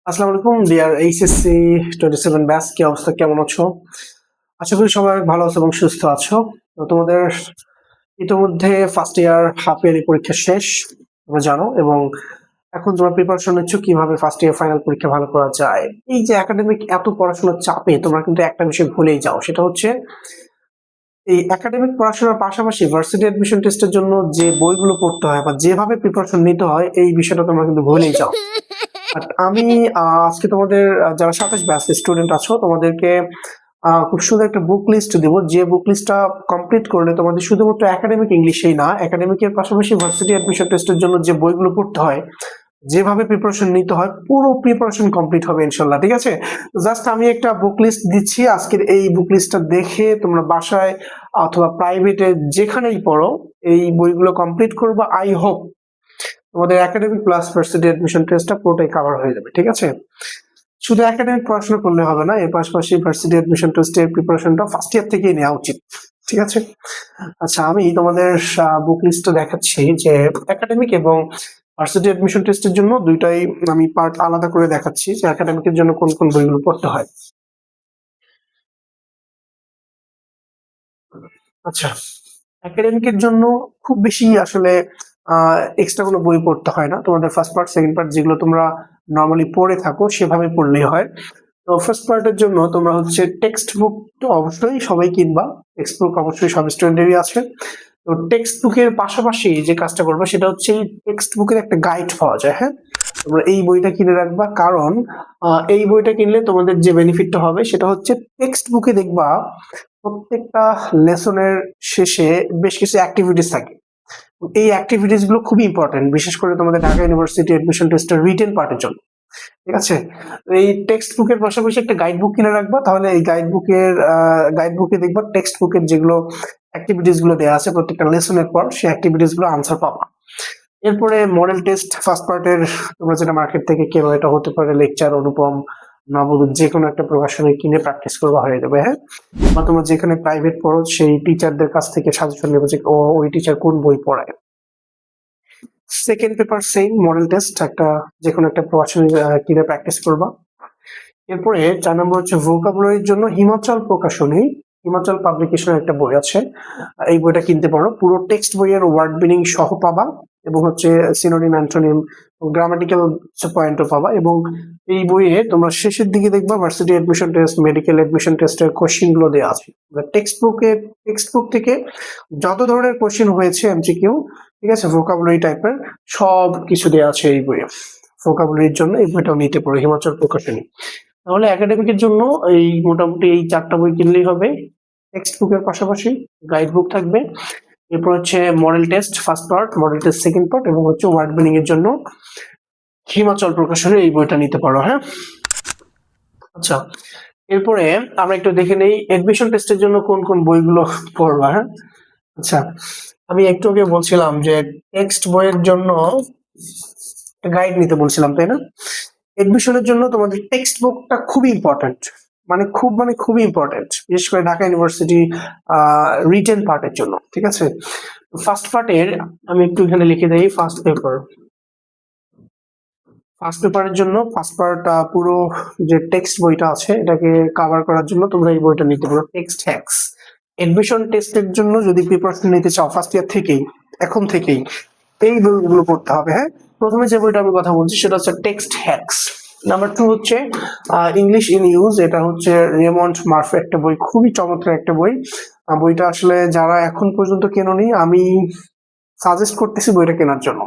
আসসালামু আলাইকুম deer HSC 27 batch, কি অবস্থা, কেমন আছো? আশা করি সবাই ভালো আছো এবং সুস্থ আছো। তো তোমাদের ইতিমধ্যে ফার্স্ট ইয়ার হাফ ইয়ারলি পরীক্ষা শেষ, তোমরা জানো, এবং এখন তোমরা প্রিপারেশন নিচ্ছ কিভাবে ফার্স্ট ইয়ার ফাইনাল পরীক্ষা ভালো করা যায়। এই যে একাডেমিক এত পড়াশোনার চাপে তোমরা কিন্তু একটা বিষয় ভুলেই যাও, সেটা হচ্ছে এই একাডেমিক পড়াশোনার পাশাপাশি ভার্সিটি অ্যাডমিশন টেস্টের জন্য যে বইগুলো পড়তে হয় বা যেভাবে প্রিপারেশন নিতে হয় এই বিষয়টা তোমরা কিন্তু ভুলেই যাও। বাট আমি আজকে তোমাদের যারা 27 ব্যাচ স্টুডেন্ট আছো তোমাদেরকে খুব সুন্দর একটা বুক লিস্ট দেবো, যে বুক লিস্টটা কমপ্লিট করলে তোমাদের শুধুমাত্র একাডেমিক ইংলিশেই না, একাডেমিকের পাশাপাশি ভার্সিটি অ্যাডমিশন টেস্টের জন্য যে বইগুলো পড়তে হয়, যেভাবে প্রিপারেশন নিতে হয়, পুরো প্রিপারেশন কমপ্লিট হবে ইনশাল্লাহ। ঠিক আছে, জাস্ট আমি একটা বুক লিস্ট দিচ্ছি, আজকের এই বুক লিস্টটা দেখে তোমরা বাসায় অথবা প্রাইভেটে যেখানেই পড়ো এই বইগুলো কমপ্লিট করবে। আই হোপ তোমাদের একাডেমিক প্লাস ভার্সিটি অ্যাডমিশন টেস্টটা পুরোটাই কভার হয়ে যাবে। ঠিক আছে, শুধু একাডেমিক পড়াশোনা করলে হবে না, এর পাশাপাশি ভার্সিটি অ্যাডমিশন টেস্টের প্রিপারেশনটা ফার্স্ট ইয়ার থেকেই নেওয়া উচিত। ঠিক আছে, আচ্ছা আমি তোমাদের বুক লিস্টটা দেখাচ্ছি যে একাডেমিক এবং ভার্সিটি অ্যাডমিশন টেস্টের জন্য দুইটাই আমি পার্ট আলাদা করে দেখাচ্ছি যে একাডেমিকের জন্য কোন কোন বইগুলো পড়তে হয়। আচ্ছা, একাডেমিকের জন্য খুব বেশি আসলে এক্সট্রা কোনো বই পড়তে হয় না, তোমাদের ফার্স্ট পার্ট সেকেন্ড পার্ট যেগুলো তোমরা নর্মালি পড়ে থাকো সেভাবে পড়লেই হয়। তো ফার্স্ট পার্টের জন্য তোমরা হচ্ছে টেক্সট বুক তো অবশ্যই সবাই কিনবা, টেক্সট বুক অবশ্যই সব স্টুডেন্টেরই আছে। তো টেক্সট বুকের পাশাপাশি যে কাজটা করবে সেটা হচ্ছে টেক্সট বুকের একটা গাইড পাওয়া যায়। হ্যাঁ, তোমরা এই বইটা কিনে রাখবা, কারণ এই বইটা কিনলে তোমাদের যে বেনিফিটটা হবে সেটা হচ্ছে টেক্সট বুকে দেখবা প্রত্যেকটা লেসনের শেষে বেশ কিছু অ্যাক্টিভিটিস থাকে। এই অ্যাক্টিভিটিস গুলো খুবই ইম্পর্টেন্ট, বিশেষ করে তোমাদের ঢাকা ইউনিভার্সিটি অ্যাডমিশন টেস্টের রিটেন পার্টের জন্য। ঠিক আছে, এই টেক্সট বুকের পাশাপাশি একটা গাইড বুক কিনে রাখবা, তাহলে এই গাইড বুকে দেখবা টেক্সট বুকের যেগুলো অ্যাক্টিভিটিস গুলো দেওয়া আছে প্রত্যেকটা লেসনের পর সেই অ্যাক্টিভিটিস গুলো আনসার পাবা। এরপরে মডেল টেস্ট ফার্স্ট পার্টের তোমরা যেটা মার্কেট থেকে কেন, এটা হতে পারে লেকচার, অনুপম, নবদূত, যে কোনো একটা প্রকাশনী কিনে প্র্যাকটিস করবা, হয়ে যাবে। হ্যাঁ, বা তোমরা যেখানে প্রাইভেট পড়ো সেই টিচারদের কাছ থেকে সাজেশন নেবে যে ওই টিচার কোন বই পড়ায়। Second paper same model test, একটা যে কোনো একটা প্রকাশনী কিনে প্র্যাকটিস করবা। এরপরে 4 নম্বর হচ্ছে ভোকাবুলারির জন্য হিমাচল প্রকাশনী, হিমাচল পাবলিকেশনের একটা বই আছে, এই বইটা কিনতে পারো। পুরো টেক্সট বইয়ের ওয়ার্ড মিনিং সহ পাবা, এবং হচ্ছে সিনোনিম, অ্যান্টোনিম, গ্রামাটিক্যাল পয়েন্টও পাবা। এবং এই বইয়ে তোমরা শেষের দিকে দেখবা varsity admission test, medical admission টেস্টের কোশ্চেন গুলো দেওয়া আছে। টেক্সট বুক থেকে যত ধরনের কোশ্চেন হয়েছে এমসিকিউ, ঠিক আছে, ভোকাবুলারি টাইপের সব কিছু দেওয়া আছে এই বইয়ে। ভোকাবুলারির জন্য এই বইটাও নিতে পারো, হিমাচল প্রকাশনী। তাহলে একাডেমিকের জন্য এই মোটামুটি এই 4টা বই কিনলেই হবে। টেক্সট বুকের পাশাপাশি গাইড বুক থাকবে, এরপর হচ্ছে model test first part, model test second part, এবং হচ্ছে ওয়ার্ড মিনিং এর জন্য হিমাচল প্রকাশনের এই বইটা নিতে পারো। হ্যাঁ, আচ্ছা এরপরে আমরা একটু দেখে নেই এডমিশন টেস্টের জন্য কোন কোন বইগুলো পড়বা। হ্যাঁ, আচ্ছা আমি একটু আগে বলছিলাম যে টেক্সট বইয়ের জন্য গাইড নিতে বলছিলাম, তাই না? এডমিশনের জন্য তোমাদের টেক্সট বুকটা খুবই ইম্পর্টেন্ট, খুবই ইম্পর্টেন্ট, বিশেষ করে ঢাকা ইউনিভার্সিটি রিটেন পার্টের জন্য। ঠিক আছে, ফার্স্ট পার্টের আমি একটু এখানে লিখে দেই ফার্স্ট পেপারের জন্য ফার্স্ট পার্ট পুরো যে টেক্সট বইটা আছে এটাকে কভার করার জন্য তোমরা এই বইটা নিতে পারো, টেক্সট হ্যাক্স। এডমিশন টেস্টের জন্য যদি প্রিপারেশন নিতে চাও ফার্স্ট ইয়ার থেকেই, এখন থেকেই এই বইগুলো পড়তে হবে। হ্যাঁ, প্রথমে যে বইটা আমি কথা বলছি সেটা হচ্ছে টেক্সট হ্যাক্স। নাম্বার 2 হচ্ছে ইংলিশ ইন ইউজ, এটা হচ্ছে রেমন্ড মার্ফি একটা বই, খুবই চমৎকার একটা বই। বইটা আসলে যারা এখন পর্যন্ত কেননি, আমি সাজেস্ট করতেছি বইটা কেনার জন্য।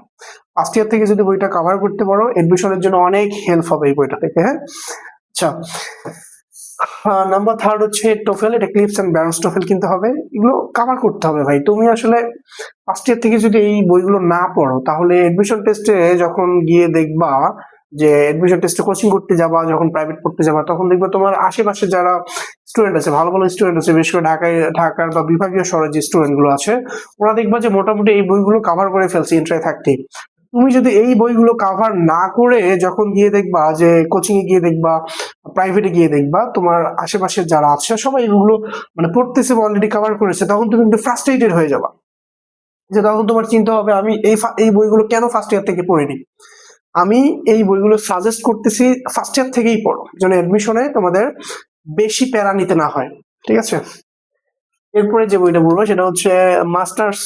ফার্স্ট ইয়ার থেকে যদি বইটা কভার করতে পারো এডমিশনের জন্য অনেক হেল্প হবে এই বইটা থেকে। হ্যাঁ, আচ্ছা নাম্বার 3 হচ্ছে টোফেল, এটা ক্লিপস এন্ড ব্যালেন্স টোফেল কিনতে হবে, এগুলো কভার করতে হবে ভাই। তুমি আসলে ফার্স্ট ইয়ার থেকে যদি এই বইগুলো না পড়ো তাহলে এডমিশন টেস্টে যখন গিয়ে দেখবা যে এডমিশন টেস্টে কোচিং করতে যাবা, যখন প্রাইভেট পড়তে যাবা, তখন দেখবা তোমার আশেপাশে যারা স্টুডেন্ট আছে, ভালো ভালো স্টুডেন্ট আছে, বিশেষ করে ঢাকার বা বিভাগীয় শহরে যে স্টুডেন্ট গুলো আছে, ওরা দেখবা যে মোটামুটি এই বইগুলো কভার করে ফেলছে ইন্ট্রায় থাকতে। তুমি যদি এই বইগুলো কভার না করে যখন গিয়ে দেখবা যে কোচিং এ গিয়ে দেখবা, প্রাইভেটে গিয়ে দেখবা তোমার আশেপাশে যারা আছে সবাই এগুলো মানে পড়তেছে, অলরেডি কভার করেছে, তখন তুমি কিন্তু ফ্রাস্ট্রেটেড হয়ে যাবা। যে তখন তোমার চিন্তা হবে আমি এই বইগুলো কেন ফার্স্ট ইয়ার থেকে পড়িনি। আমি এই বইগুলো সাজেস্ট করতেছি ফার্স্ট ইয়ার থেকেই পড়ো, যেন অ্যাডমিশনে তোমাদের বেশি প্যারা নিতে না হয়, ঠিক আছে। এরপরে যে বইটা বলবো সেটা হচ্ছে মাস্টার্স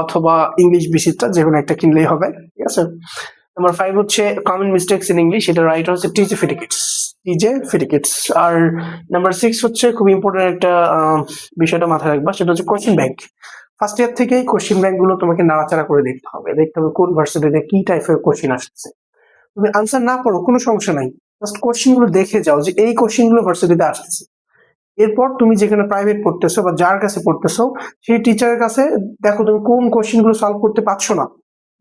অথবা ইংলিশ বিসিটা, যে কোনো একটা কিনলেই হবে, ঠিক আছে। নাম্বার 5 হচ্ছে কমন মিস্টেকস ইন ইংলিশ, এটা রাইটার হচ্ছে টিজে ফিডিকিটস। আর নাম্বার 6 হচ্ছে খুব ইম্পর্টেন্ট একটা বিষয়টা মাথায় রাখবা, সেটা হচ্ছে কোশ্চেন ব্যাংক। ফার্স্ট ইয়ার থেকেই কোশ্চেন ব্যাংক গুলো তোমাকে নাড়াচাড়া করে দেখতে হবে কোন ভার্সিটিতে কি টাইপের কোশ্চেন আসছে। তুমি আনসার না পড়ো কোনো সমস্যা নাই, জাস্ট কোশ্চেন গুলো দেখে যাও যে এই কোশ্চেন গুলো ভার্সিটিতে আসতেছে। এরপর তুমি যেখানে প্রাইভেট পড়তেছো বা যার কাছে পড়তেছো সেই টিচারের কাছে দেখো তুমি কোন কোশ্চেন গুলো সলভ করতে পারছো না,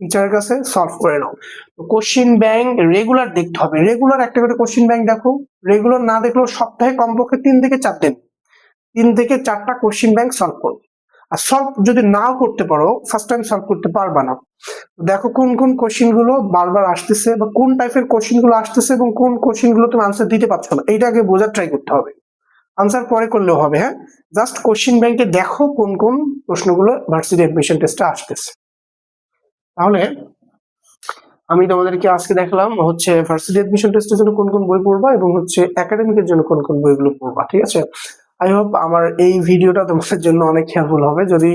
টিচারের কাছে সলভ করে নাও। তো কোশ্চেন ব্যাংক রেগুলার দেখতে হবে, রেগুলার একটা করে কোশ্চেন ব্যাংক দেখো। রেগুলার না দেখলেও সপ্তাহে কমপক্ষে 3 থেকে 4টা কোশ্চেন ব্যাংক সলভ করো। আর সলভ যদি নাও করতে পারো, ফার্স্ট টাইম সলভ করতে পারবা না, দেখো কোন কোন কোশ্চেন গুলো বারবার আসতেছে বা কোন টাইপের কোশ্চেন গুলো আসতেছে এবং কোন কোশ্চেন গুলো তুমি আনসার দিতে পারছো না, এইটা আগে বোঝার ট্রাই করতে হবে। আনসার পরে করলেও হবে, হ্যাঁ, জাস্ট কোশ্চেন ব্যাংকে দেখো কোন কোন প্রশ্নগুলো ভার্সিটি অ্যাডমিশন টেস্টে আসতেছে। তাহলে আমি তোমাদেরকে আজকে দেখলাম হচ্ছে ভার্সিটি অ্যাডমিশন টেস্টের জন্য কোন কোন বই পড়বা এবং হচ্ছে একাডেমিকের জন্য কোন কোন বইগুলো পড়বা, ঠিক আছে। আই হোপ আমার এই ভিডিওটা তোমাদের জন্য অনেক হেল্পফুল হবে। যদি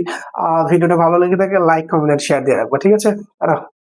ভিডিওটা ভালো লেগে থাকে লাইক কমেন্ট শেয়ার দিয়ে রাখবা, ঠিক আছে।